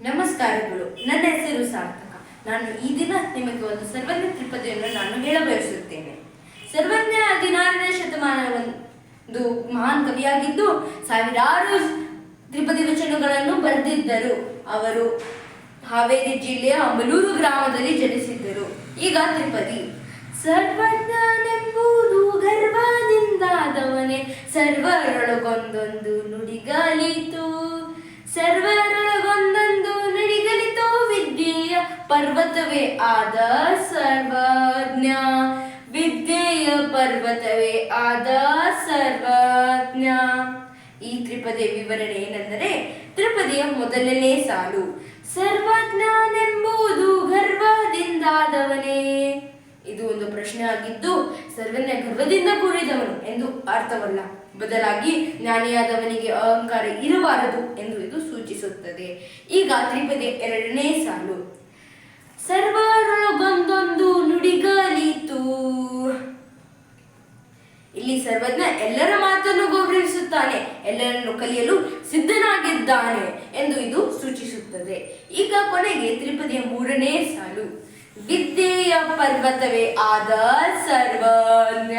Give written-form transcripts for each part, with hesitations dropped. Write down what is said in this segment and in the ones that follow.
ನಮಸ್ಕಾರಗಳು. ನನ್ನ ಹೆಸರು ಸಾರ್ಥಕ. ನಾನು ಈ ದಿನ ನಿಮಗೆ ಒಂದು ಸರ್ವಜ್ಞ ತ್ರಿಪದಿಯನ್ನು ನಾನು ಹೇಳಬಯಸುತ್ತೇನೆ. ಸರ್ವಜ್ಞ 16ನೇ ಶತಮಾನ ಒಂದು ಮಹಾನ್ ಕವಿಯಾಗಿದ್ದು ಸಾವಿರಾರು ತ್ರಿಪದಿ ವಚನಗಳನ್ನು ಬರೆದಿದ್ದರು. ಅವರು ಹಾವೇರಿ ಜಿಲ್ಲೆಯ ಅಮಲೂರು ಗ್ರಾಮದಲ್ಲಿ ಜನಿಸಿದ್ದರು. ಈಗ ತ್ರಿಪದಿ. ಸರ್ವಜ್ಞನೆಂಬುದು ಗರ್ವದಿಂದಾದವನೇ, ಸರ್ವರೊಳಗೊಂದೊಂದು ನುಡಿಗಲಿತು. ಸರ್ವರೊಳಗೊಂದೊಂದು ನುಡಿಗಲಿತು, ವಿದ್ಯೆಯ ಪರ್ವತವೇ ಆದ ಸರ್ವಜ್ಞ. ವಿದ್ಯೆಯ ಪರ್ವತವೇ ಆದ ಸರ್ವಜ್ಞ. ಈ ತ್ರಿಪದಿಯ ವಿವರಣೆ ಏನೆಂದರೆ, ತ್ರಿಪದಿಯ ಮೊದಲನೇ ಸಾಲು ಸರ್ವಜ್ಞನೆಂಬುದು ಗರ್ವದಿಂದಾದವನೇ. ಇದು ಒಂದು ಪ್ರಶ್ನೆ ಆಗಿದ್ದು, ಸರ್ವಜ್ಞ ಗರ್ವದಿಂದ ಕೂಡಿದವನು ಎಂದು ಅರ್ಥವಲ್ಲ, ಬದಲಾಗಿ ಜ್ಞಾನಿಯಾದವನಿಗೆ ಅಹಂಕಾರ ಇರಬಾರದು ಎಂದು ಇದು ಸೂಚಿಸುತ್ತದೆ. ಈಗ ತ್ರಿಪದಿಯ ಎರಡನೇ ಸಾಲು ಸರ್ವರೊಳಗೊಂದೊಂದು ನುಡಿಗಲಿತು. ಇಲ್ಲಿ ಸರ್ವಜ್ಞ ಎಲ್ಲರ ಮಾತನ್ನು ಗೌರವಿಸುತ್ತಾನೆ, ಎಲ್ಲರನ್ನು ಕಲಿಯಲು ಸಿದ್ಧನಾಗಿದ್ದಾನೆ ಎಂದು ಇದು ಸೂಚಿಸುತ್ತದೆ. ಈಗ ಕೊನೆಗೆ ತ್ರಿಪದಿಯ ಮೂರನೇ ಸಾಲು ವಿದ್ಯೆಯ ಪರ್ವತವೇ ಆದ ಸರ್ವಜ್ಞ.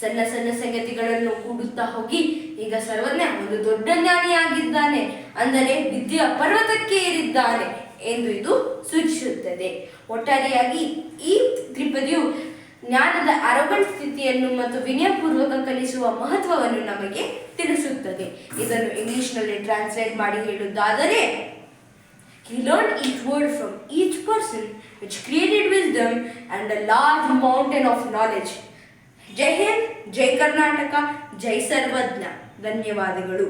ಸಣ್ಣ ಸಣ್ಣ ಸಂಗತಿಗಳನ್ನು ಕೂಡುತ್ತಾ ಹೋಗಿ ಈಗ ಸರ್ವಜ್ಞ ಒಂದು ದೊಡ್ಡ ಜ್ಞಾನಿಯಾಗಿದ್ದಾನೆ, ಅಂದರೆ ವಿದ್ಯೆಯ ಪರ್ವತಕ್ಕೆ ಏರಿದ್ದಾನೆ ಎಂದು ಇದು ಸೂಚಿಸುತ್ತದೆ. ಒಟ್ಟಾರೆಯಾಗಿ ಈ ತ್ರಿಪದಿಯು ಜ್ಞಾನದ ಅರಬನ್ ಸ್ಥಿತಿಯನ್ನು ಮತ್ತು ವಿನಯಪೂರ್ವಕ ಕಲಿಸುವ ಮಹತ್ವವನ್ನು ನಮಗೆ ತಿಳಿಸುತ್ತದೆ. ಇದನ್ನು ಇಂಗ್ಲಿಷ್ನಲ್ಲಿ ಟ್ರಾನ್ಸ್ಲೇಟ್ ಮಾಡಿ ಹೇಳುವುದಾದರೆ, He learned each word from each person, which created wisdom and a large mountain of knowledge. ಜೈ ಹಿಂದ್, ಜೈ ಕರ್ನಾಟಕ, ಜೈ ಸರ್ವಜ್ಞ. ಧನ್ಯವಾದಗಳು.